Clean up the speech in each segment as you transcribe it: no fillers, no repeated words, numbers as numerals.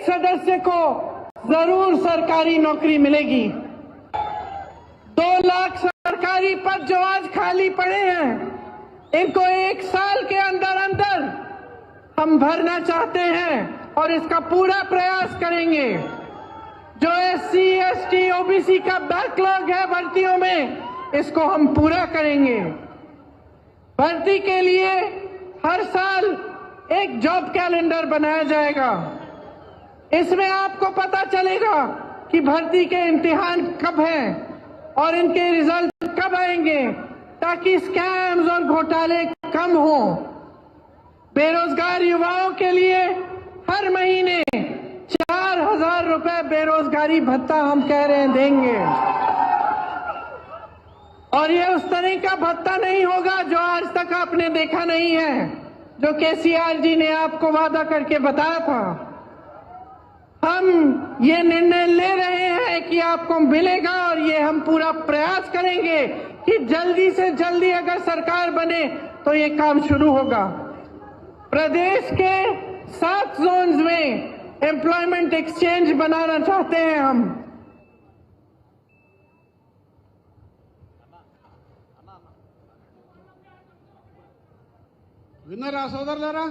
सदस्य को जरूर सरकारी नौकरी मिलेगी। 2 लाख सरकारी पद जो आज खाली पड़े हैं, इनको 1 साल के अंदर अंदर हम भरना चाहते हैं और इसका पूरा प्रयास करेंगे। जो SC, ST, OBC का बैकलॉग है भर्तियों में, इसको हम पूरा करेंगे। भर्ती के लिए हर साल एक जॉब कैलेंडर बनाया जाएगा। इसमें आपको पता चलेगा कि भर्ती के इम्तिहान कब हैं और इनके रिजल्ट कब आएंगे, ताकि स्कैम्स और घोटाले कम हो। बेरोजगार युवाओं के लिए हर महीने 4,000 रुपए बेरोजगारी भत्ता हम कह रहे हैं देंगे। और ये उस तरह का भत्ता नहीं होगा जो आज तक आपने देखा नहीं है, जो KCR जी ने आपको वादा करके बताया था। हम ये निर्णय ले रहे हैं कि आपको मिलेगा और ये हम पूरा प्रयास करेंगे कि जल्दी से जल्दी अगर सरकार बने तो ये काम शुरू होगा। प्रदेश के 7 जोन्स में एम्प्लॉयमेंट एक्सचेंज बनाना चाहते हैं हम। విన్నారా సోదరులారా?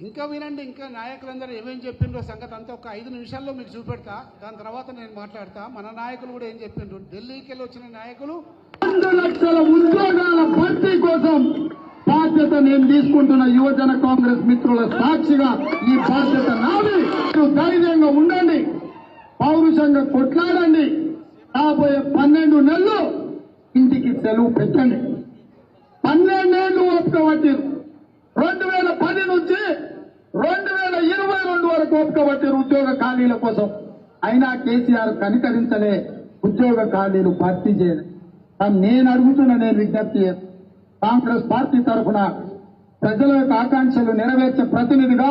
ఇంకా వినండి, ఇంకా నాయకులందరూ ఏమేం చెప్పిండ్రో సంగతి అంతా ఒక 5 నిమిషాల్లో మీకు చూపెడతా. దాని తర్వాత నేను మాట్లాడతా. మన నాయకులు కూడా ఏం చెప్పిండ్రు. ఢిల్లీకి వెళ్ళి వచ్చిన నాయకులు 2 లక్షల ఉద్యోగాల భర్తీ కోసం బాధ్యత నేను తీసుకుంటున్న యువజన కాంగ్రెస్ మిత్రుల సాక్షిగా ఈ బాధ్యత నాది. ధైర్యంగా ఉండండి, పౌరుషంగా కొట్లాడండి. రాబోయే 12 నెలలు ఇంటికి సెలవు పెట్టండి. 12 ఏళ్లు ఓపిక పట్టిరు. 2010 నుంచి 2022 వరకు ఓపిక పట్టిరు ఉద్యోగ ఖాళీల కోసం. అయినా కేసీఆర్ కనికరించలే, ఉద్యోగ ఖాళీలు భర్తీ చేయలేదు. నేను విజ్ఞప్తి చేస్తాను, కాంగ్రెస్ పార్టీ తరఫున ప్రజల యొక్క ఆకాంక్షలు నెరవేర్చే ప్రతినిధిగా,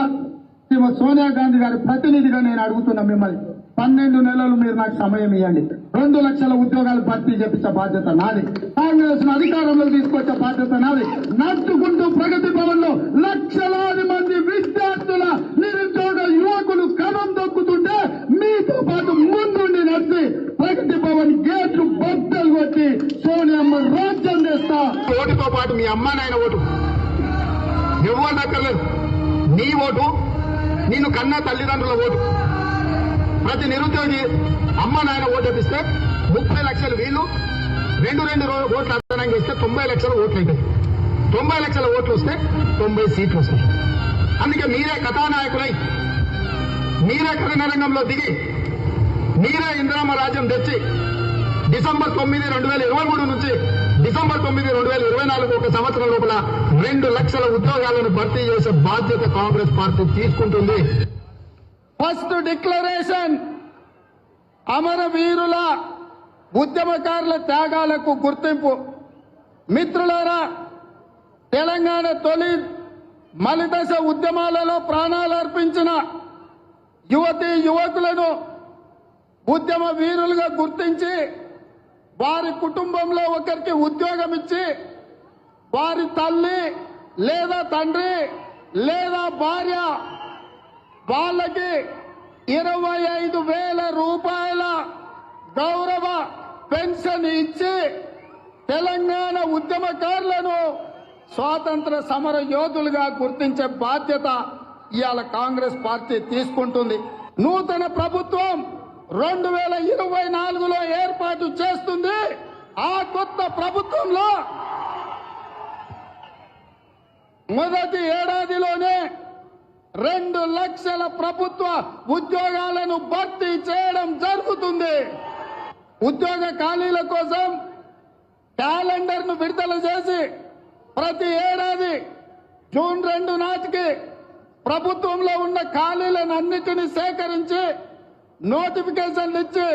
శ్రీమతి సోనియా గాంధీ గారి ప్రతినిధిగా నేను అడుగుతున్నా మిమ్మల్ని, 12 నెలలు మీరు నాకు సమయం ఇవ్వండి. 2 లక్షల ఉద్యోగాలు భర్తీ చేపించే బాధ్యత నాది. కాంగ్రెస్ ను అధికారంలో తీసుకొచ్చే బాధ్యత నాది. నడుచుకుంటూ ప్రగతి భవన్ లో లక్షలాది మంది విద్యార్థుల నిరుద్యోగ యువకులు క్రమం దొక్కుతుంటే మీతో పాటు ముందుండి నడిచి ప్రగతి భవన్ గేట్లు బద్దలు కొట్టి సోనియమ్మ రాజ్యం చేస్తా. ఓటుతో పాటు మీ అమ్మ నాయన ఓటు ఎవరు దక్కర్లేదు. నీ ఓటు, నేను కన్నా తల్లిదండ్రుల ఓటు, ప్రతి నిరుద్యోగి అమ్మ నాయన ఓటు వేపిస్తే 30 లక్షలు వీళ్ళు, 2 ఓట్లు అదనంగా ఇస్తే 90 లక్షల ఓట్లు అవుతాయి. 90 లక్షల ఓట్లు వస్తే 90 సీట్లు వస్తాయి. అందుకే మీరే కథానాయకులై, మీరే కథనరంగంలో దిగి, మీరే ఇందిరమ్మ రాజ్యం తెచ్చి డిసెంబర్ 9, 2023 నుంచి డిసెంబర్ 9, 2024 ఒక సంవత్సరం లోపల 2 లక్షల ఉద్యోగాలను భర్తీ చేసే బాధ్యత కాంగ్రెస్ పార్టీ తీసుకుంటుంది. ఫస్ట్ డిక్లరేషన్ అమరవీరుల ఉద్యమకారుల త్యాగాలకు గుర్తింపు. మిత్రులారా, తెలంగాణ తొలి మలిదశ ఉద్యమాలలో ప్రాణాలు అర్పించిన యువతీ యువకులను ఉద్యమ వీరులుగా గుర్తించి వారి కుటుంబంలో ఒకరికి ఉద్యోగం ఇచ్చి వారి తల్లి లేదా తండ్రి లేదా భార్య వాళ్ళకి 25,000 రూపాయల గౌరవ పెన్షన్ ఇచ్చి తెలంగాణ ఉద్యమకారులను స్వాతంత్ర సమర యోధులుగా గుర్తించే బాధ్యత ఇవాళ కాంగ్రెస్ పార్టీ తీసుకుంటుంది. నూతన ప్రభుత్వం 2024లో ఏర్పాటు చేస్తుంది. ఆ కొత్త ప్రభుత్వంలో మొదటి ఏడాదిలోనే 2 లక్షల ప్రభుత్వ ఉద్యోగాలను భర్తీ చేయడం జరుగుతుంది. ఉద్యోగ ఖాళీల కోసం క్యాలెండర్ ను విడుదల చేసి ప్రతి ఏడాది జూన్ 2 నాటికి ప్రభుత్వంలో ఉన్న ఖాళీలను అన్నిటినీ సేకరించి నోటిఫికేషన్లు ఇచ్చి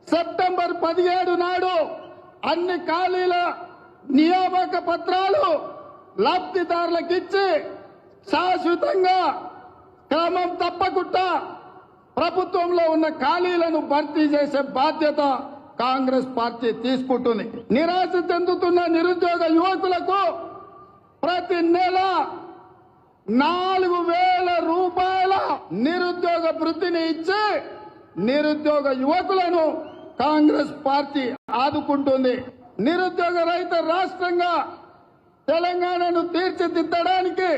సెప్టెంబర్ 17 నాడు అన్ని ఖాళీల నియామక పత్రాలు లబ్ధిదారులకు ఇచ్చి శాశ్వతంగా క్రమం తప్పకుండా ప్రభుత్వంలో ఉన్న ఖాళీలను భర్తీ చేసే బాధ్యత కాంగ్రెస్ పార్టీ తీసుకుంటుంది. నిరాశ చెందుతున్న నిరుద్యోగ యువకులకు ప్రతి నెల 4,000 రూపాయల నిరుద్యోగ భృతిని ఇచ్చి నిరుద్యోగ యువకులను కాంగ్రెస్ పార్టీ ఆదుకుంటుంది. నిరుద్యోగ రహిత రాష్ట్రంగా తెలంగాణను తీర్చిదిద్దడానికి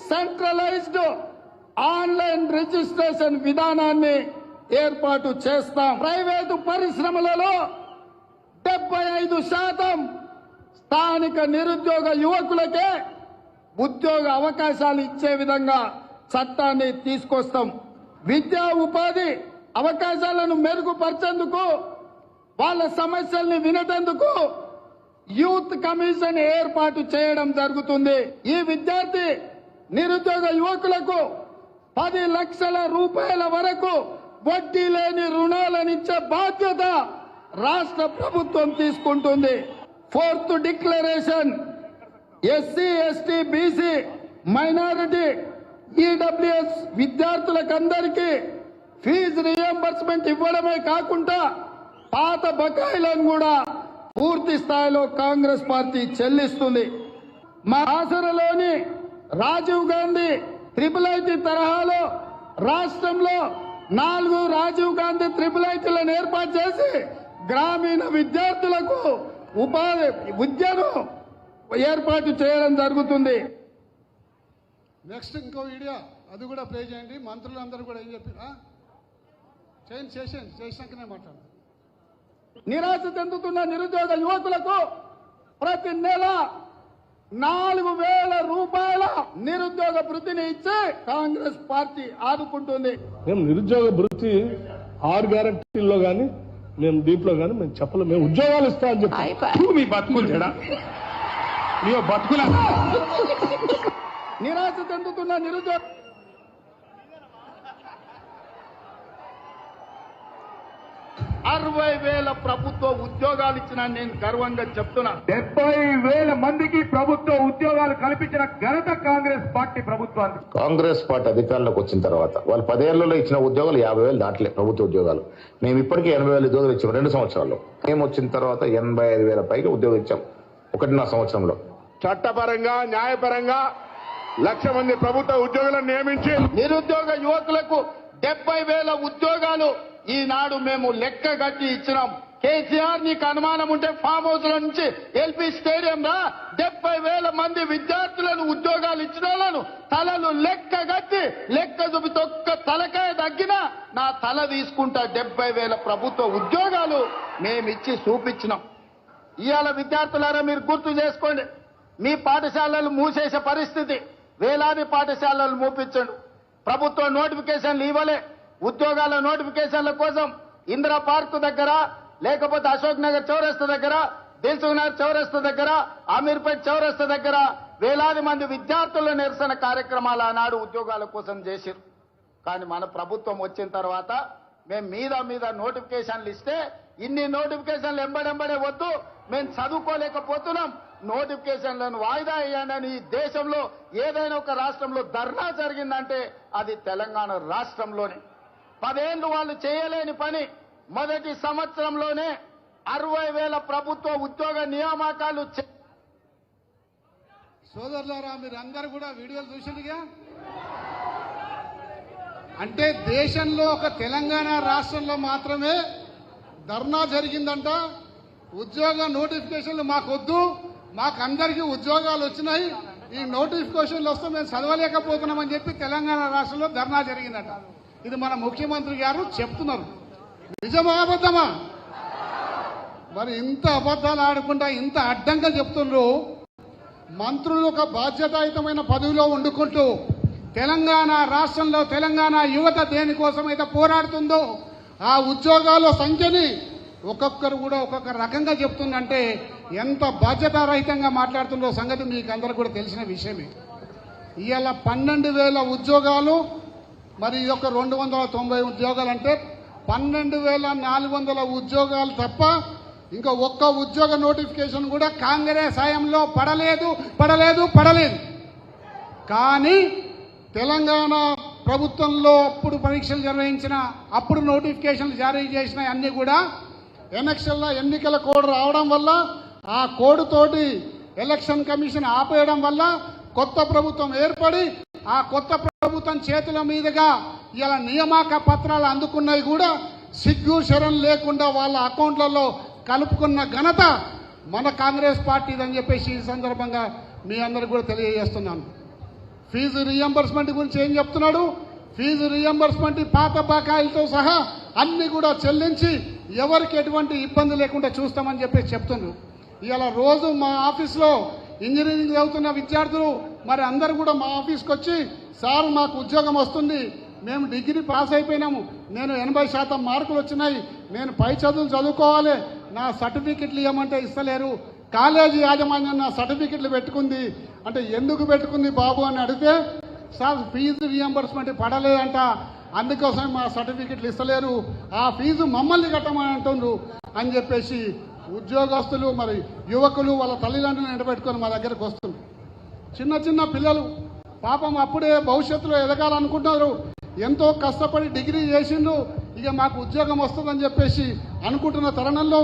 సెంట్రలైజ్డ్ ఆన్లైన్ రిజిస్ట్రేషన్ విధానాన్ని ఏర్పాటు చేస్తాం. ప్రైవేటు పరిశ్రమలలో 75% స్థానిక నిరుద్యోగ యువకులకే ఉద్యోగ అవకాశాలు ఇచ్చే విధంగా చట్టాన్ని తీసుకొస్తాం. విద్యా ఉపాధి అవకాశాలను మెరుగుపరిచేందుకు, వాళ్ళ సమస్యల్ని వినేందుకు యూత్ కమిషన్ ఏర్పాటు చేయడం జరుగుతుంది. ఈ విద్యార్థి నిరుద్యోగ యువకులకు 10 లక్షల రూపాయల వరకు వడ్డీ లేని రుణాలనిచ్చే బాధ్యత రాష్ట్ర ప్రభుత్వం తీసుకుంటుంది. 4th declaration SC, ST, BC, minority, EWS విద్యార్థులకందరికీ ఫీజు రియంబర్స్మెంట్ ఇవ్వడమే కాకుండా పాత బకాయిలను కూడా పూర్తి స్థాయిలో కాంగ్రెస్ పార్టీ చెల్లిస్తుంది. మా ఆసరలోని రాజీవ్ గాంధీ IIIT తరహాలో రాష్ట్రంలో 4 రాజీవ్ గాంధీ IIITలను ఏర్పాటు చేసి గ్రామీణ విద్యార్థులకు ఉపాధి విద్యను ఏర్పాటు చేయడం జరుగుతుంది. నెక్స్ట్ ఇంకో వీడియో అది కూడా ప్లే చేయండి. మంత్రులందరూ కూడా ఏం చెప్పారా చేసినాకనే మాట్లాడు. నిరాశ చెందుతున్న నిరుద్యోగ యువకులకు ప్రతి నెల 4,000 రూపాయల నిరుద్యోగ భృతిని ఇచ్చి కాంగ్రెస్ పార్టీ ఆదుకుంటుంది. మేము నిరుద్యోగ భృతి 6 గ్యారంటీల్లో కానీ మేము దీంట్లో కానీ మేము చెప్పలేము. మేము ఉద్యోగాలు ఇస్తా అని చెప్పి మీ బతుకులు చెడా మీ బతుకుల నిరాశ చెందుతున్న నిరుద్యోగ 60,000 ప్రభుత్వ ఉద్యోగాలు ఇచ్చిన నేను గర్వంగా చెప్తున్నా. 70,000 మందికి ప్రభుత్వ ఉద్యోగాలు కల్పించిన ఘనత కాంగ్రెస్ పార్టీ ప్రభుత్వానికి. కాంగ్రెస్ పార్టీ అధికారంలోకి వచ్చిన తర్వాత వాళ్ళు 10 ఏళ్లలో ఇచ్చిన ఉద్యోగాలు 50,000 దాటలే ప్రభుత్వ ఉద్యోగాలు. మేము ఇప్పటికీ 80,000 ఉద్యోగాలు ఇచ్చాం 2 సంవత్సరాల్లో. మేము వచ్చిన తర్వాత 85,000 పైగా ఉద్యోగం ఇచ్చాం 1.5 సంవత్సరంలో. చట్టపరంగా న్యాయపరంగా 1,00,000 మంది ప్రభుత్వ ఉద్యోగులను నియమించి నిరుద్యోగ యువకులకు 70,000 ఉద్యోగాలు ఈనాడు మేము లెక్క కట్టి ఇచ్చినాం. కేసీఆర్ నీకు అనుమానం ఉంటే ఫామ్ హౌస్ లో నుంచి ఎల్పీ స్టేడియం రా 70,000 మంది విద్యార్థులను ఉద్యోగాలు ఇచ్చిన వాళ్ళను తలలు లెక్క కట్టి లెక్క చూపితే ఒక్క తలకాయ తగ్గినా నా తల తీసుకుంటా. 70,000 ప్రభుత్వ ఉద్యోగాలు మేమిచ్చి చూపించినాం. ఇవాళ విద్యార్థులారా మీరు గుర్తు చేసుకోండి. మీ పాఠశాలలు మూసేసే పరిస్థితి, వేలాది పాఠశాలలు మూపించండు. ప్రభుత్వ నోటిఫికేషన్లు ఇవ్వలే. ఉద్యోగాల నోటిఫికేషన్ల కోసం ఇందిరా పార్క్ దగ్గర, లేకపోతే అశోక్ నగర్ చౌరస్తా దగ్గర, దిల్సుఖ్ నగర్ చౌరస్తా దగ్గర, అమీర్పేట్ చౌరస్తా దగ్గర వేలాది మంది విద్యార్థుల నిరసన కార్యక్రమాలు ఆనాడు ఉద్యోగాల కోసం చేశారు. కానీ మన ప్రభుత్వం వచ్చిన తర్వాత మేము మీద నోటిఫికేషన్లు ఇస్తే ఇన్ని నోటిఫికేషన్లు ఎంబడెంబడే వద్దు, మేము చదువుకోలేకపోతున్నాం, నోటిఫికేషన్లను వాయిదా వేయండి. ఈ దేశంలో ఏదైనా ఒక రాష్ట్రంలో ధర్నా జరిగిందంటే అది తెలంగాణ రాష్ట్రంలోనే. 10 ఏళ్లు వాళ్ళు చేయలేని పని మొదటి సంవత్సరంలోనే 60,000 ప్రభుత్వ ఉద్యోగ నియామకాలు. సోదరులారా మీరందరూ కూడా వీడియోలు చూసిందిగా. అంటే దేశంలో ఒక తెలంగాణ రాష్ట్రంలో మాత్రమే ధర్నా జరిగిందంట. ఉద్యోగ నోటిఫికేషన్లు మాకొద్దు, మాకందరికీ ఉద్యోగాలు వచ్చినాయి, ఈ నోటిఫికేషన్లు వస్తే మేము చదవలేకపోతున్నామని చెప్పి తెలంగాణ రాష్ట్రంలో ధర్నా జరిగిందట. ఇది మన ముఖ్యమంత్రి గారు చెప్తున్నారు. నిజమా అబద్ధమా? మరి ఇంత అబద్ధాలు ఆడుకుంటా ఇంత అడ్డంగా చెప్తున్నారు. మంత్రులు ఒక బాధ్యతాయుతమైన పదవిలో వండుకుంటూ తెలంగాణ రాష్ట్రంలో తెలంగాణ యువత దేనికోసమైతే పోరాడుతుందో ఆ ఉద్యోగాల సంఖ్యని ఒక్కొక్కరు కూడా ఒక్కొక్క రకంగా చెప్తుందంటే ఎంత బాధ్యతారహితంగా మాట్లాడుతుందో సంగతి మీకు అందరూ కూడా తెలిసిన విషయమే. ఇవాళ 12,000 ఉద్యోగాలు, మరి ఈ యొక్క 290 ఉద్యోగాలు అంటే 12,400 ఉద్యోగాలు తప్ప ఇంకా ఒక్క ఉద్యోగ నోటిఫికేషన్ కూడా కాంగ్రెస్ హయాంలో పడలేదు. కానీ తెలంగాణ ప్రభుత్వంలో అప్పుడు పరీక్షలు నిర్వహించిన, అప్పుడు నోటిఫికేషన్లు జారీ చేసిన అన్ని కూడా ఎన్నికల కోడ్ రావడం వల్ల, ఆ కోడ్ తోటి ఎలక్షన్ కమిషన్ ఆపేయడం వల్ల కొత్త ప్రభుత్వం ఏర్పడి ఆ కొత్త ప్రభుత్వం చేతుల మీదుగా ఇలా నియామక పత్రాలు అందుకున్నవి కూడా సిగ్గు శరం లేకుండా వాళ్ళ అకౌంట్లలో కలుపుకున్న ఘనత మన కాంగ్రెస్ పార్టీదని చెప్పేసి ఈ సందర్భంగా మీ అందరికి కూడా తెలియజేస్తున్నాను. ఫీజు రీఎంబర్స్మెంట్ గురించి ఏం చెప్తున్నాడు? ఫీజు రీఎంబర్స్మెంట్ పాత బకాయిలతో సహా అన్ని కూడా చెల్లించి ఎవరికి ఎటువంటి ఇబ్బంది లేకుండా చూస్తామని చెప్పేసి చెప్తున్నారు. ఇలా రోజు మా ఆఫీస్లో ఇంజనీరింగ్ చదువుతున్న విద్యార్థులు మరి అందరూ కూడా మా ఆఫీస్కి వచ్చి సార్ మాకు ఉద్యోగం వస్తుంది, మేము డిగ్రీ పాస్ అయిపోయినాము, నేను 80% మార్కులు వచ్చినాయి, నేను పై చదువులు చదువుకోవాలి, నా సర్టిఫికెట్లు ఇవ్వమంటే ఇస్తలేరు, కాలేజీ యాజమాన్యం నా సర్టిఫికెట్లు పెట్టుకుంది అంటే ఎందుకు పెట్టుకుంది బాబు అని అడిగితే సార్ ఫీజు రీఎంబర్స్మెంట్ పడలేదంట, అందుకోసం మా సర్టిఫికెట్లు ఇస్తలేరు, ఆ ఫీజు మమ్మల్ని కట్టమని అంటుండ్రు అని చెప్పేసి ఉద్యోగస్తులు మరి యువకులు వాళ్ళ తల్లిదండ్రులను ఎండబెట్టుకొని మా దగ్గరకు వస్తున్నారు. చిన్న చిన్న పిల్లలు పాపం అప్పుడే భవిష్యత్తులో ఎదగాలనుకుంటున్నారు, ఎంతో కష్టపడి డిగ్రీ చేసిండ్రు, ఇక మాకు ఉద్యోగం వస్తుందని చెప్పేసి అనుకుంటున్న తరుణంలో